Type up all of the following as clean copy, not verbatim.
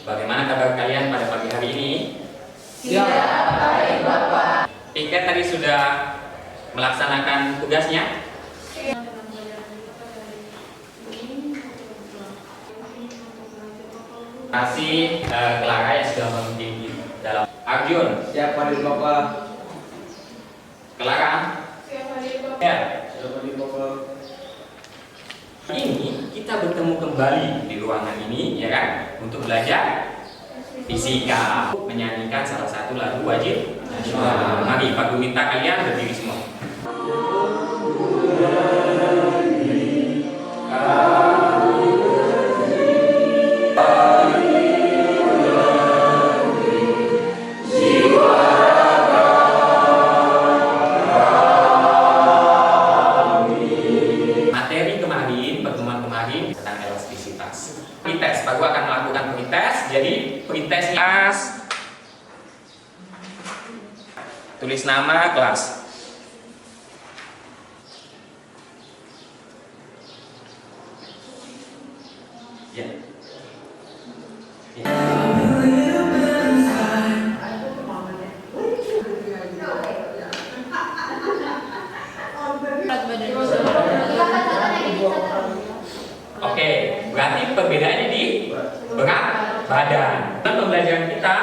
Bagaimana kabar kalian pada pagi hari ini? Ya, baik Bapak. Ikat tadi sudah melaksanakan tugasnya? Kasih Clara yang sudah memimpin dalam Arjun. Siap hadir Bapak. Clara. Siap hadir Bapak. Ya. Siap hadir Bapak. Ini kita bertemu kembali di ruangan ini, ya kan, untuk belajar fisika, menyanyikan salah satu lagu wajib nasional. Mari, Pak Guru minta kalian berdiri semua. Materi kemarin, pertemuan kemarin tentang elastisitas. Pretest, Pak Guru akan melakukan pretest. Jadi pretestnya tulis nama kelas. Ya. Ya. Oke, berarti perbedaannya di berat badan. Dalam pembelajaran kita,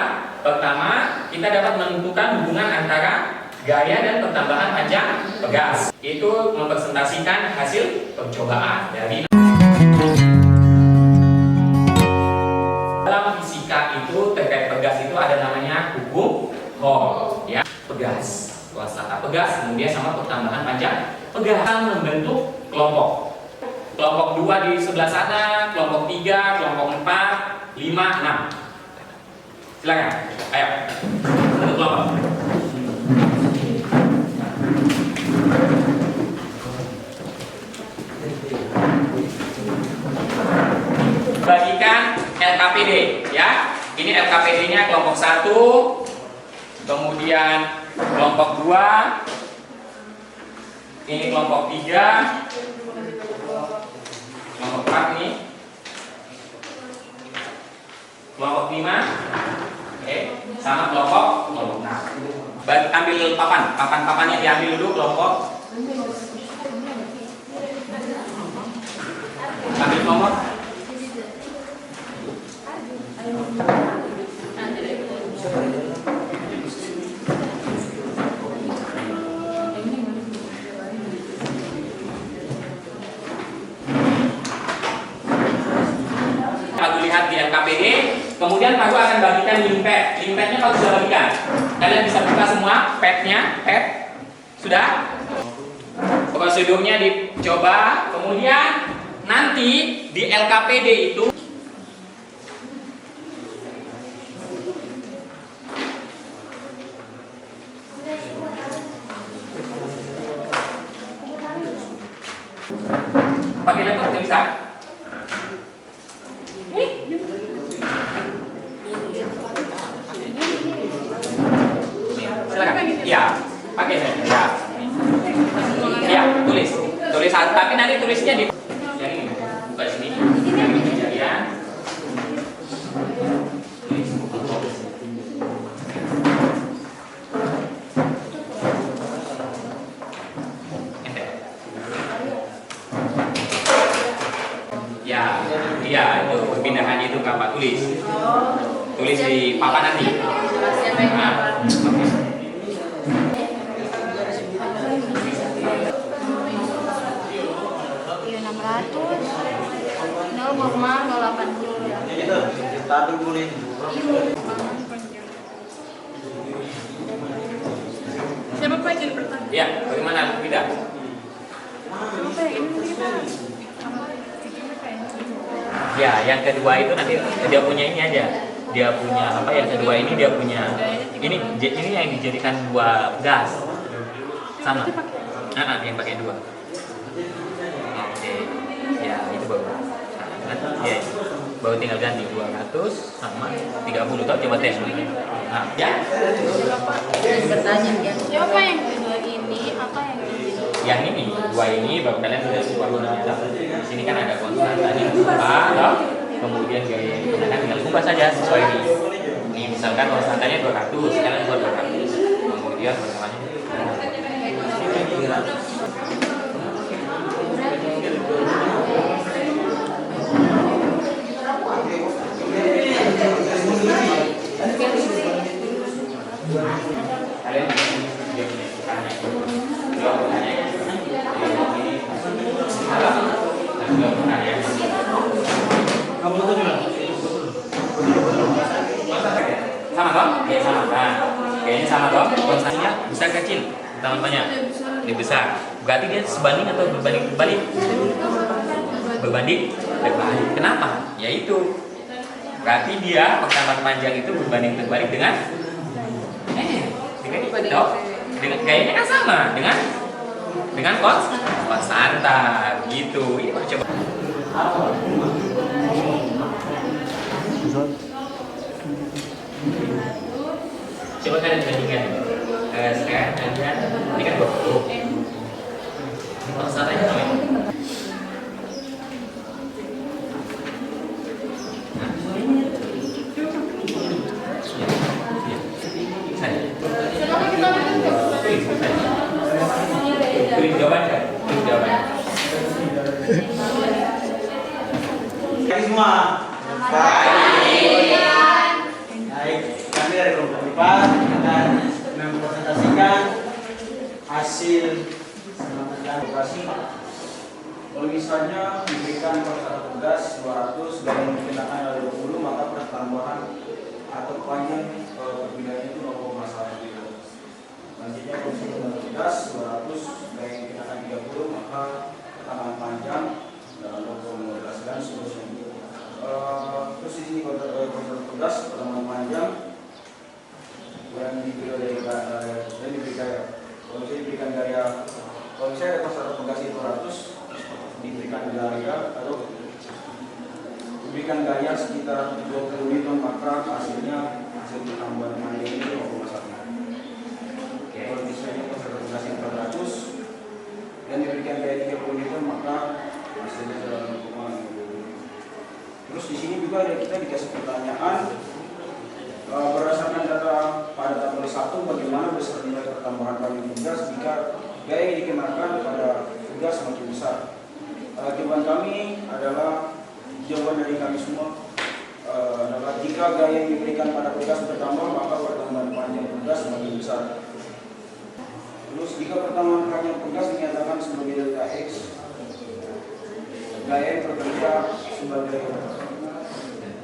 pertama kita dapat menentukan hubungan antara gaya dan pertambahan panjang pegas. Itu mempresentasikan hasil percobaan dari dalam fisika itu terkait pegas itu ada namanya hukum Hall, ya. Pegas, luas tata pegas, kemudian sama pertambahan panjang pegas membentuk kelompok. Kelompok 2 di sebelah sana, kelompok 3, kelompok 4, 5, 6. Silakan, ayo bentuk kelompok. Bagikan LKPD, ya. Ini LKPD-nya kelompok 1, kemudian kelompok 2, ini kelompok 3, kelompok 4 nih, kelompok 5, oke, sama kelompok 6. Ambil papan-papannya diambil dulu kelompok. Ambil nomor. Aku lihat di LKPD, kemudian aku akan bagikan link pad. Link padnya kalau sudah bagikan, kalian bisa buka semua padnya, sudah? Prosedurnya dicoba, kemudian nanti di LKPD itu pakai laptop nggak bisa? Silakan. Ya, pakai saya. Ya, tulis. Tapi nanti tulisnya di yang ini. Buka sini. Yang ini kejadian. Ya, iya itu perpindahannya itu Bapak tulis. Tulis di papan nanti. Nah, Siapa Pak jadi pertanyaan? ya, bagaimana tidak? Apa yang ini kita? Ya, yang kedua itu nanti dia punya ini aja. Dia punya apa? Yang kedua ini dia punya ini yang dijadikan dua gas sama. Yang pakai dua. Oke, ya itu baru. Ya, baru tinggal ganti 200 sama 30. Tahu coba tes. Nah, ya. Bertanya ya. Siapa yang kedua ini? Apa yang ini? Yang ini, dua ini baru kalian sudah guna. Di sini kan ada konstan tadi. kemudian gaya yang digunakan tinggal ubah saja sesuai ini misalkan konstantanya 200, sekarang buat 200, kemudian pertamanya kalian sama toh? Ya sama kan? Kayaknya sama toh? Konstantanya besar kecil, tambah banyak, lebih besar. Berarti dia sebanding atau berbanding terbalik? Berbanding terbalik. Kenapa? Yaitu berarti dia pertambahan panjang itu berbanding terbalik dengan toh? Dengan gayanya kan sama dengan konstanta gitu. Ini coba. Coba kalian bandingkan. Sekarang kalian ini kan 20. Ini konstantanya sama ya? Tulis jawabannya. Hai semua. Baik, kami dari kelompok IPA akan mempresentasikan hasil operasi. Kalau misalnya diberikan satu tugas 200 dan dikenakan oleh 20, maka pertambahan atau panjang perbedaannya itu 0,1. Selanjutnya kalau misalnya tugas 200 dan dikenakan 30, maka pertambahan panjang 0,15 dan seterusnya. Terus di sini kalau tugas pertambahan panjang yang diberikan gaya, kalau misalnya ada satu tugas 200 diberikan gaya atau diberikan gaya sekitar 20 Newton, maka hasil pertambahan panjang ini 0,1. Kalau misalnya satu tugas 400 dan diberikan gaya 30 Newton, maka hasilnya 0,5. Terus di sini juga kita dikasih pertanyaan berdasarkan data pada tabel 1, bagaimana besar nilai pertambahan panjang tugas jika gaya yang dikenakan pada tugas semakin besar. Jawaban kami adalah, jawaban dari kami semua adalah jika gaya yang diberikan pada tugas bertambah, maka pertambahan panjang tugas semakin besar. Terus jika pertambahan panjang tugas dinyatakan sebagai delta X, gaya yang bekerja sebagai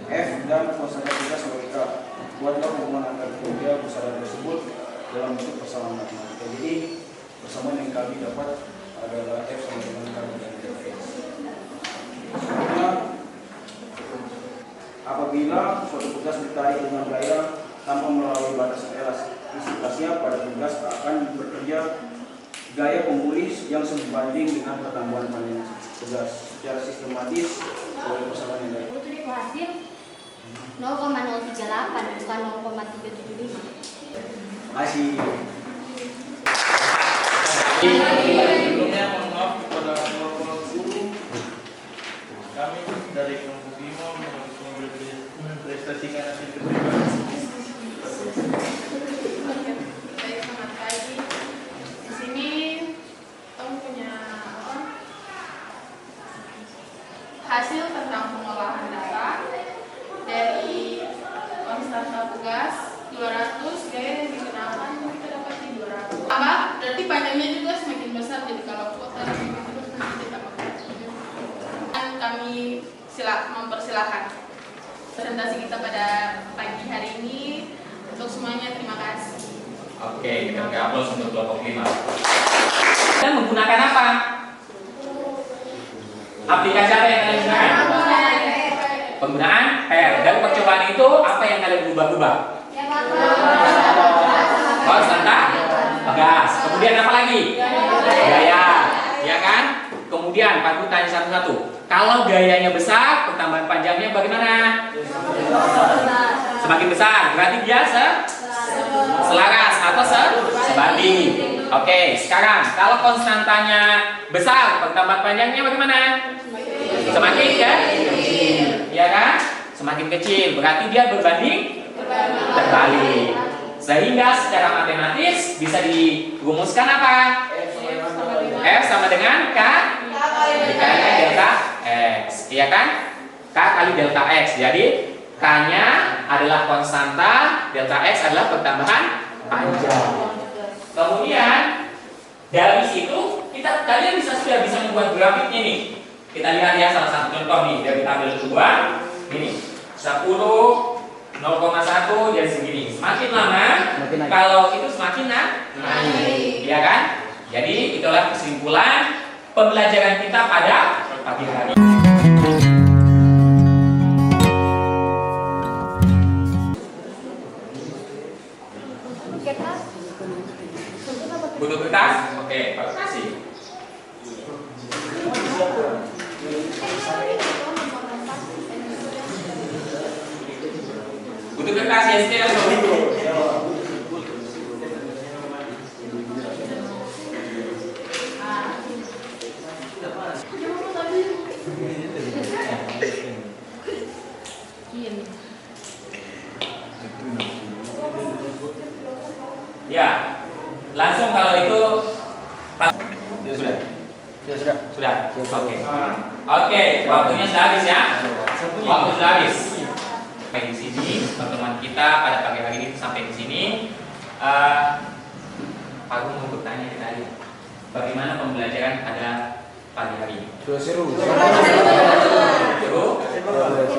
F dan konstanta tugas sebagai K. Buatlah hubungan angka ketiga besaran tersebut dalam bentuk persamaan matematika. Jadi persamaan yang kami dapat adalah F sama dengan K dan delta X. Selanjutnya, apabila suatu tugas ditarik dengan gaya tanpa melalui batas elastisitasnya, pada tugas akan bekerja gaya pemulih yang sebanding dengan pertambahan panjang tugas secara sistematis oleh persamaan yang lain. Hasil 0,038 bukan 0,375. Masih. Sebelumnya mohon maaf kepada kelompok guru. Kami dari kelompok BIMO mempresentasikan hasil kerja. Baik, selamat pagi. Di sini Tom punya hasil tentang pengolahan data dari konstanta tugas 200, gaya yang dikenakan kita dapat di 200. Apa? Berarti panjangnya juga semakin besar, jadi kalau kuota terus nanti kita pakai. Dan kami mempersilahkan presentasi kita pada pagi hari ini. Untuk semuanya terima kasih. Oke, kita beri aplaus untuk kelompok 5. Dan menggunakan apa? Aplikasi apa yang kalian gunakan? Penggunaan R. Dan percobaan itu apa yang kalian ubah-ubah? Konstanta gas. Kemudian apa lagi? Gaya, ya kan? Kemudian Pak Guru tanya satu-satu. Kalau gayanya besar, pertambahan panjangnya bagaimana? Semakin besar. Berarti dia selaras atau sebanding. Oke, sekarang kalau konstantanya besar, pertambahan panjangnya bagaimana? Semakin kecil. Iya kan? Semakin kecil, berarti dia berbanding terbalik. Sehingga secara matematis bisa dirumuskan apa? F sama dengan K dikalikan delta X, iya kan? K kali delta X. Jadi K-nya adalah konstanta, delta X adalah pertambahan panjang. Kemudian dari situ kalian sudah bisa membuat grafiknya nih. Kita lihat ya salah satu contoh nih dari tabel kedua. Ini 10 0,1 jadi segini. Semakin lama kalau itu semakin naik, ya kan? Jadi itulah kesimpulan pembelajaran kita pada pagi hari. Butuh kertas? Oke, Pak kasih. Butuh kertas ya, Stel. Ya, langsung kalau itu sudah. Oke, waktunya sudah habis ya. Waktu sudah habis. Sampai di sini pertemuan kita pada pagi hari ini sampai di sini. Aku mau bertanya tadi, bagaimana pembelajaran pada pagi hari ini? Seru. Seru?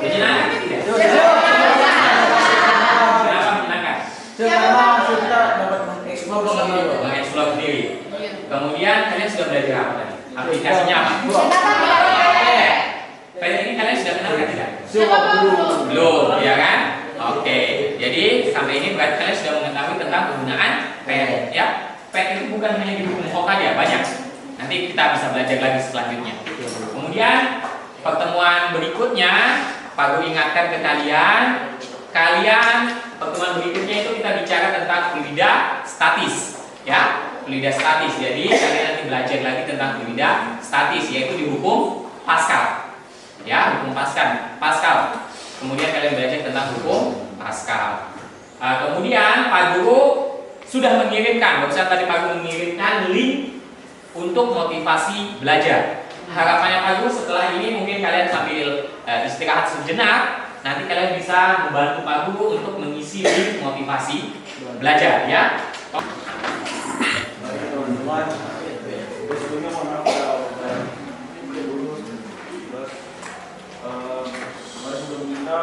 Menyenangkan tidak? Kenapa menyenangkan? Karena kita dapat mengeksplor sendiri. Mengeksplor sendiri. Kemudian kalian sudah belajar apa tadi? Aplikasinya apa? Pada ini kalian sudah kenal kan tidak? Belum, ya kan? Oke. Jadi sampai ini berarti kalian sudah mengetahui tentang penggunaan PET, ya. PET itu bukan hanya di buku pokok aja, banyak. Nanti kita bisa belajar lagi selanjutnya. Kemudian pertemuan berikutnya, Pak Guru ingatkan ke kalian pertemuan berikutnya itu kita bicara tentang fluida statis, ya. Fluida statis. Jadi kalian nanti belajar lagi tentang fluida statis, yaitu di hukum Pascal. Ya, hukum Pascal. Kemudian kalian belajar tentang hukum Pascal. Kemudian Pak Guru sudah mengirimkan, barusan tadi Pak Guru mengirimkan link untuk motivasi belajar. Harapannya Pak Guru setelah ini mungkin kalian sambil istirahat sejenak, nanti kalian bisa membantu Pak Guru untuk mengisi link motivasi belajar, ya. Teman-teman, sebelumnya mohon maaf mari sebelum kita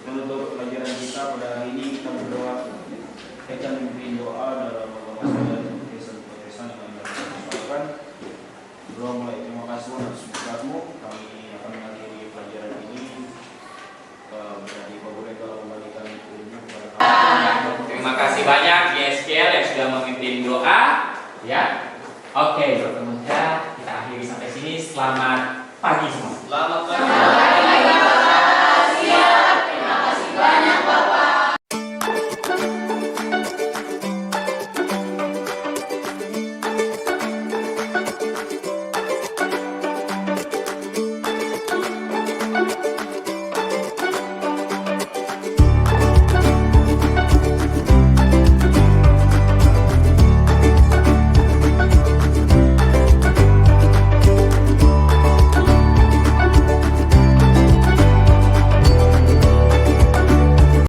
menutup pelajaran kita pada hari ini, kita berdoa. Kita memimpin doa dalam masalah kesan yang kita lakukan. Berdoa mulai terima kasih atas berkat-Mu. Kami akan mengakhiri pelajaran ini. Berarti Pak Guru kalau kembalikan ilmu kepada kami. Terima kasih banyak YSKL yang sudah memimpin doa, ya. Oke, kita akhiri sampai sini. Selamat pagi semua. Selamat pagi.